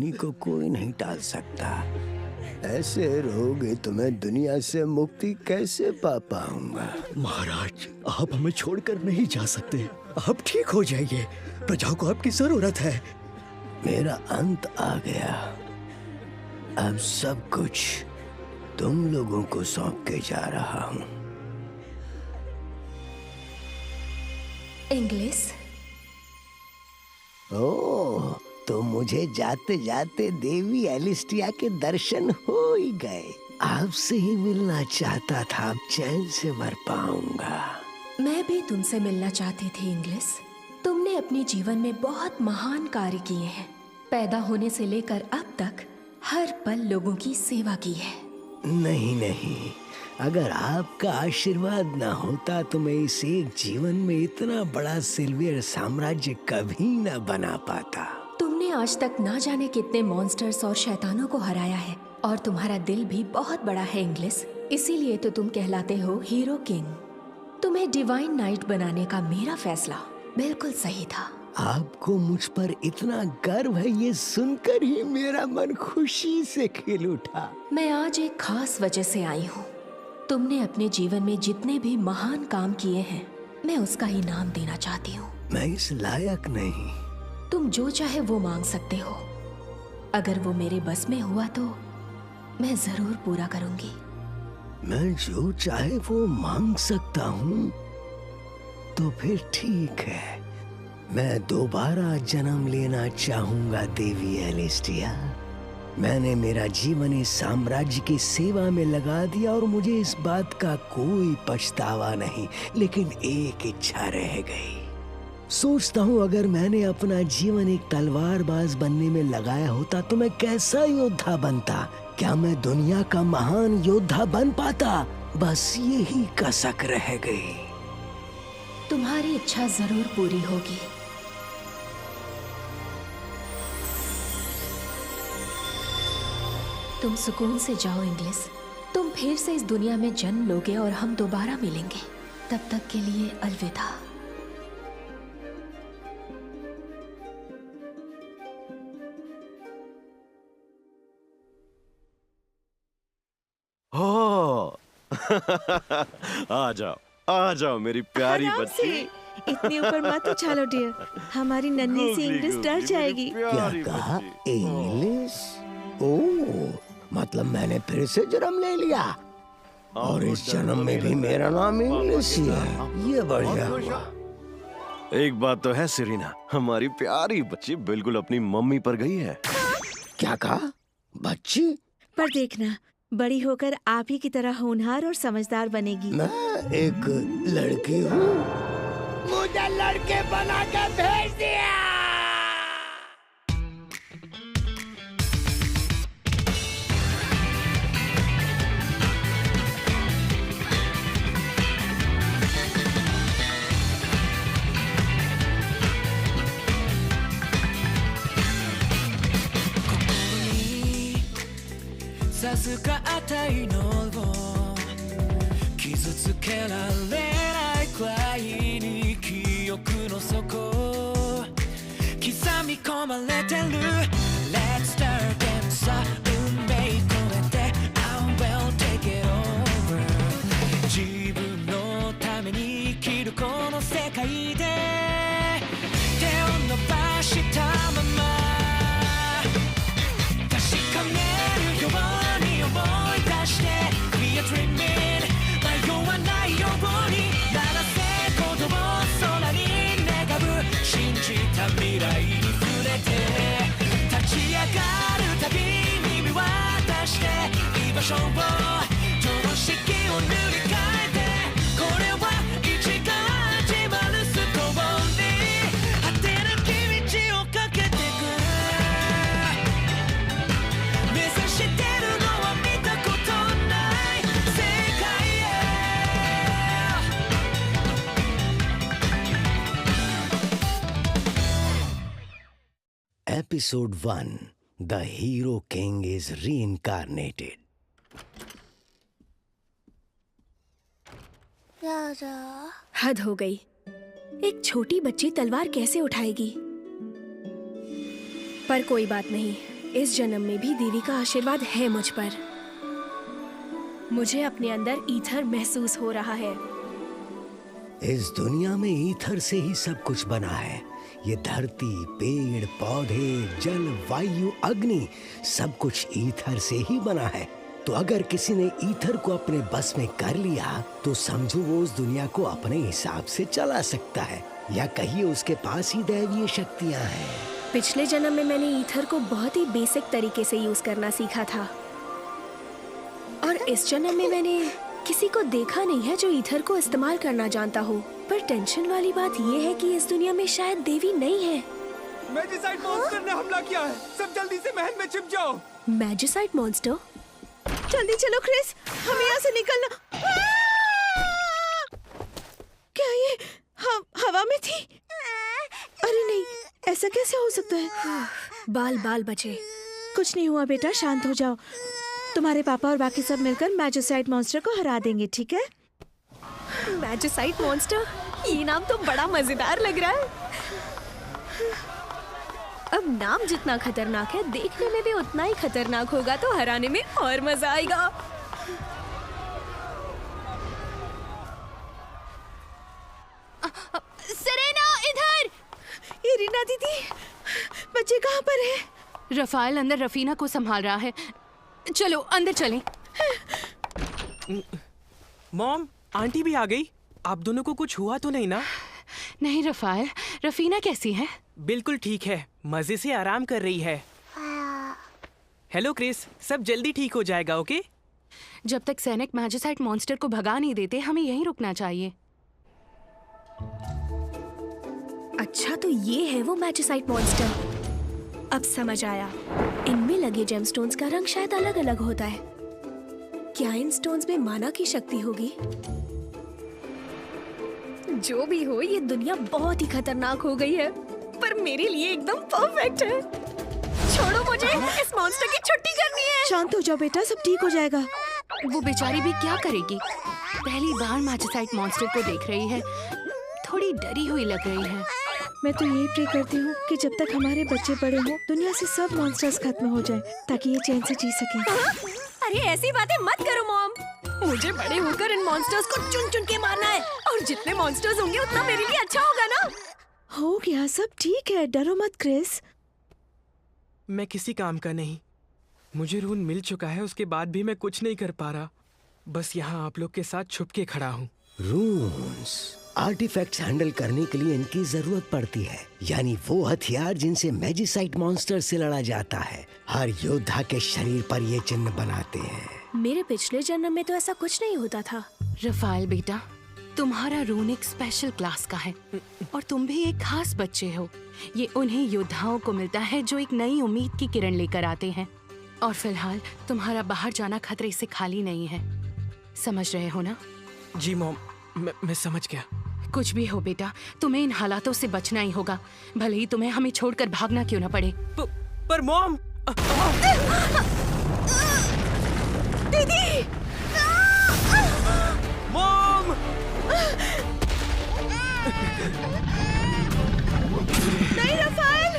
कहानी को कोई नहीं टाल सकता। ऐसे रहोगे तो मैं दुनिया से मुक्ति कैसे पा पाऊंगा? महाराज, आप हमें छोड़कर नहीं जा सकते। आप ठीक हो जाइए, प्रजा को आपकी जरूरत है। मेरा अंत आ गया। अब सब कुछ तुम लोगों को सौंप के जा रहा हूं। इंग्लिस? ओह, तो मुझे जाते जाते देवी एलिस्टिया के दर्शन हो ही गए। आपसे ही मिलना चाहता था, अब चैन से मर पाऊंगा। मैं भी तुमसे मिलना चाहती थी इंग्लिस। तुमने अपने जीवन में बहुत महान कार्य किए हैं। पैदा होने से लेकर अब तक हर पल लोगों की सेवा की है। नहीं, अगर आपका आशीर्वाद ना होता तो मैं इस एक जीवन में इतना बड़ा सिल्वियर साम्राज्य कभी न बना पाता। तुमने आज तक ना जाने कितने मॉन्स्टर्स और शैतानों को हराया है, और तुम्हारा दिल भी बहुत बड़ा है इंग्लिस। इसीलिए तो तुम कहलाते हो हीरो किंग। तुम्हें डिवाइन नाइट बनाने का मेरा फैसला बिल्कुल सही था। आपको मुझ पर इतना गर्व है, ये सुनकर ही मेरा मन खुशी से खिल उठा। मैं आज एक खास वजह से आई हूँ। तुमने अपने जीवन में जितने भी महान काम किए हैं, मैं उसका इनाम देना चाहती हूँ। मैं इस लायक नहीं। तुम जो चाहे वो मांग सकते हो। अगर वो मेरे बस में हुआ तो मैं जरूर पूरा करूंगी। मैं जो चाहे वो मांग सकता हूँ, तो फिर ठीक है। मैं दोबारा जन्म लेना चाहूंगा देवी एलिस्टिया। मैंने मेरा जीवन इस साम्राज्य की सेवा में लगा दिया और मुझे इस बात का कोई पछतावा नहीं, लेकिन एक इच्छा रह गई। सोचता हूँ अगर मैंने अपना जीवन एक तलवारबाज बनने में लगाया होता तो मैं कैसा योद्धा बनता। क्या मैं दुनिया का महान योद्धा बन पाता? बस यही कसक रह गई। तुम्हारी इच्छा जरूर पूरी होगी। तुम सुकून से जाओ इंग्लिस। तुम फिर से इस दुनिया में जन्म लोगे और हम दोबारा मिलेंगे। तब तक के लिए अलविदा। हो आ जाओ मेरी प्यारी बच्ची। इतनी ऊपर मत उछालो डियर, हमारी नन्ही सी इंग्लिश डर जाएगी। क्या कहा? इंग्लिश? ओह, मतलब मैंने फिर से जन्म ले लिया, और इस जन्म में भी मेरा नाम इंग्लिश ही है। ये बढ़िया हुआ। एक बात तो है सेरेना, हमारी प्यारी बच्ची बिल्कुल अपनी मम्मी पर गई है। क्या कहा? बच्ची? पर देखना, बड़ी होकर आप ही की तरह होनहार और समझदार बनेगी। मैं एक लड़की हूँ। मुझे लड़के बना के भेज दिया।授かったいのを傷つけられないくらいに記憶の底刻み込まれてる Let's start again さあ運命超えて I will take it over 自分のために生きるこの世界で手を伸ばしたまま確かめるように思い出して We are dreaming 迷わないように鳴らせ言葉を空に願う信じた未来に触れて立ち上がるたびに見渡して居場所を常識を塗り替えてこれは一から始まるストーリー果てなき道をかけてく目指してるのは見たことない世界へ Episode 1 The Hero King is Reincarnated. हद हो गई। एक छोटी बच्ची तलवार कैसे उठाएगी? पर कोई बात नहीं, इस जन्म में भी देवी का आशीर्वाद है मुझ पर। मुझे अपने अंदर ईथर महसूस हो रहा है। इस दुनिया में ईथर से ही सब कुछ बना है। ये धरती, पेड़, पौधे, जल, वायु, अग्नि, सब कुछ ईथर से ही बना है। तो अगर किसी ने ईथर को अपने बस में कर लिया तो समझो वो उस दुनिया को अपने हिसाब से चला सकता है, या कहिए उसके पास ही दैवीय शक्तियां हैं। पिछले जन्म में मैंने ईथर को बहुत ही बेसिक तरीके से यूज करना सीखा था, और इस जन्म में मैंने किसी को देखा नहीं है जो ईथर को इस्तेमाल करना जानता हो। पर टेंशन वाली बात ये है कि इस दुनिया में शायद देवी नहीं है। मैजिसाइड मॉन्स्टर ने हमला किया है। सब जल्दी से महल में छिप जाओ। मैजिसाइड मॉन्स्टर? जल्दी चलो क्रिस, हमें यहाँ से निकलना। क्या ये हवा में थी? अरे नहीं, ऐसा कैसे हो सकता है? बाल बाल बचे। कुछ नहीं हुआ बेटा, शांत हो जाओ। तुम्हारे पापा और बाकी सब मिलकर मैजिसाइड मॉन्स्टर को हरा देंगे, ठीक है? मैजिसाइड मॉन्स्टर? ये नाम तो बड़ा मजेदार लग रहा है। अब नाम जितना खतरनाक है, देखने में भी उतना ही खतरनाक होगा, तो हराने में और मजा आएगा। सेरेना, इधर! इरिना दीदी, बच्चे कहाँ पर है? रफाइल अंदर रफीना को संभाल रहा है। चलो अंदर चलें। मॉम, आंटी भी आ गई। आप दोनों को कुछ हुआ तो नहीं ना? नहीं रफाइल, रफीना कैसी है? बिल्कुल ठीक है, मजे से आराम कर रही है। हेलो क्रिस, सब जल्दी ठीक हो जाएगा, ओके? जब तक सैनिक मैजिसाइड मॉन्स्टर को भगा नहीं देते, हमें यहीं रुकना चाहिए। अच्छा, तो ये है वो मैजिसाइड मॉन्स्टर। अब समझ आया। इनमें लगे जेमस्टोन्स का रंग शायद अलग अलग होता है। क्या इन स्टोन्स में माना की शक्ति होगी? जो भी हो, ये दुनिया बहुत ही खतरनाक हो गई है, पर मेरे लिए एकदम परफेक्ट है। छोड़ो मुझे, इस मॉन्स्टर की छुट्टी करनी है। शांत हो जाओ बेटा, सब ठीक हो जाएगा। वो बेचारी भी क्या करेगी? पहली बार मैजिसाइड मॉन्स्टर को देख रही है, थोड़ी डरी हुई लग रही है। मैं तो यही प्रे करती हूँ कि जब तक हमारे बच्चे बड़े हों, दुनिया से सब मॉन्स्टर्स खत्म हो जाए, ताकि ये चैन से जी सकें। अरे ऐसी बातें मत करो मॉम। मुझे बड़े होकर इन मॉन्स्टर्स को चुन चुन के मारना है, और जितने मॉन्स्टर्स होंगे उतना मेरे लिए अच्छा होगा ना। हो गया, सब ठीक है, डरो मत क्रिस। मैं किसी काम का नहीं। मुझे रून मिल चुका है, उसके बाद भी मैं कुछ नहीं कर पा रहा। बस यहाँ आप लोग के साथ छुप के खड़ा हूँ। रून्स आर्टिफैक्ट्स हैंडल करने के लिए इनकी जरूरत पड़ती है, यानी वो हथियार जिनसे मैजिसाइड मॉन्स्टर से लड़ा जाता है। हर योद्धा के शरीर पर ये चिन्ह बनाते हैं। मेरे पिछले जन्म में तो ऐसा कुछ नहीं होता था। रफाइल बेटा, तुम्हारा रून एक स्पेशल क्लास का है, और तुम भी एक खास बच्चे हो। ये उन्हीं योद्धाओं को मिलता है जो एक नई उम्मीद की किरण लेकर आते हैं। और फिलहाल तुम्हारा बाहर जाना खतरे से खाली नहीं है, समझ रहे हो ना? जी मॉम, मैं समझ गया। कुछ भी हो बेटा, तुम्हें इन हालातों से बचना ही होगा, भले ही तुम्हें हमें छोड़कर भागना क्यों न पड़े। पर मॉम! दीदी! मॉम! नहीं रफाइल!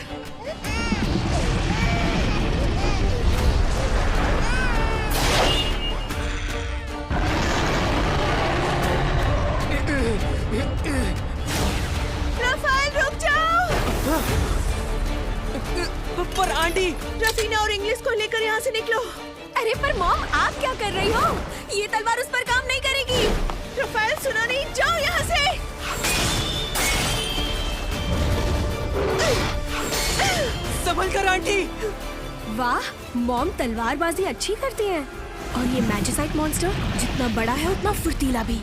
रफाइल रुक जाओ! पर आंटी! रफीना और इंग्लिश को लेकर यहाँ से निकलो। अरे पर मॉम, आप क्या कर रही हो? ये तलवार उस पर काम नहीं करेगी। रफाइल सुना नहीं, जाओ यहाँ से। संभल कर आंटी! वाह, मॉम तलवारबाजी अच्छी करती हैं। और ये मैजिसाइड मॉन्स्टर जितना बड़ा है उतना फुर्तीला भी।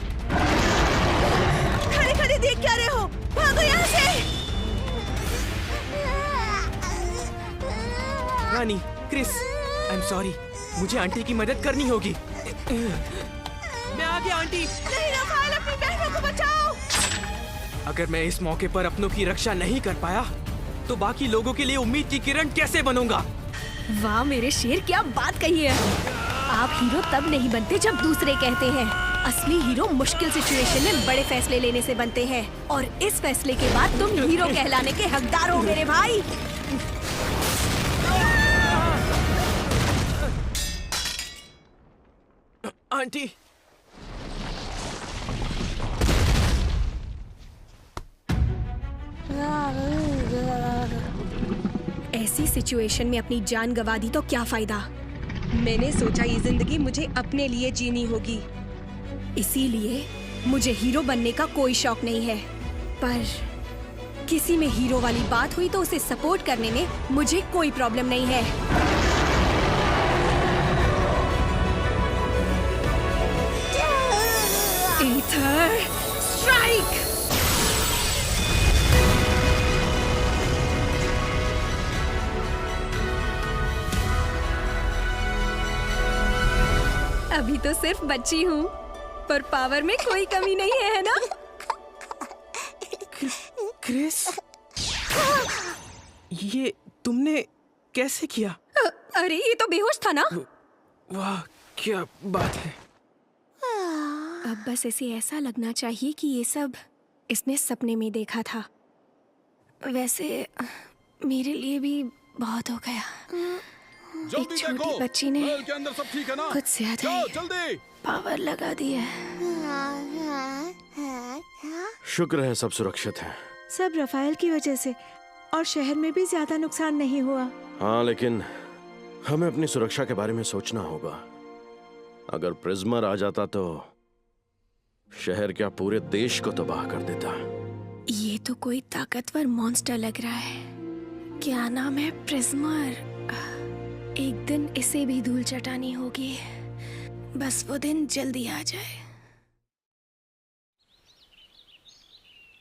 खड़े खड़े देख क्या रहे हो? भागो यहाँ से। रानी, क्रिस, आई एम सॉरी। मुझे आंटी की मदद करनी होगी। मैं आ गया आंटी। नहीं रफाइल, अपनी बहनों को बचाओ। अगर मैं इस मौके पर अपनों की रक्षा नहीं कर पाया, तो बाकी लोगों के लिए उम्मीद की किरण कैसे बनूंगा? वाह मेरे शेर, क्या बात कही है। आप हीरो तब नहीं बनते जब दूसरे कहते हैं। असली हीरो मुश्किल सिचुएशन में बड़े फैसले लेने से बनते हैं, और इस फैसले के बाद तुम हीरो कहलाने के हकदार हो मेरे भाई। आंटी। ऐसी सिचुएशन में अपनी जान गंवा दी तो क्या फायदा। मैंने सोचा ये जिंदगी मुझे अपने लिए जीनी होगी। इसीलिए मुझे हीरो बनने का कोई शौक नहीं है, पर किसी में हीरो वाली बात हुई तो उसे सपोर्ट करने में मुझे कोई प्रॉब्लम नहीं है। Ether strike. अभी तो सिर्फ बच्ची हूँ, पर पावर में कोई कमी नहीं है ना? क्रिस, ये तुमने कैसे किया? अरे ये तो बेहोश था ना। वाह, क्या बात है। अब बस इसे ऐसा लगना चाहिए कि ये सब इसने सपने में देखा था। वैसे मेरे लिए भी बहुत हो गया। एक छोटी बच्ची ने के अंदर सब ठीक है ना? कुछ ज्यादा ही जल्दी। पावर लगा दी है। शुक्र है सब सुरक्षित है। सब रफाइल की वजह से, और शहर में भी ज्यादा नुकसान नहीं हुआ। हाँ, लेकिन हमें अपनी सुरक्षा के बारे में सोचना होगा। अगर प्रिज्मर आ जाता तो शहर क्या पूरे देश को तबाह कर देता। ये तो कोई ताकतवर मॉन्स्टर लग रहा है। क्या नाम है? प्रिज्मर। एक दिन इसे भी धूल चटानी होगी। बस वो दिन जल्दी आ जाए।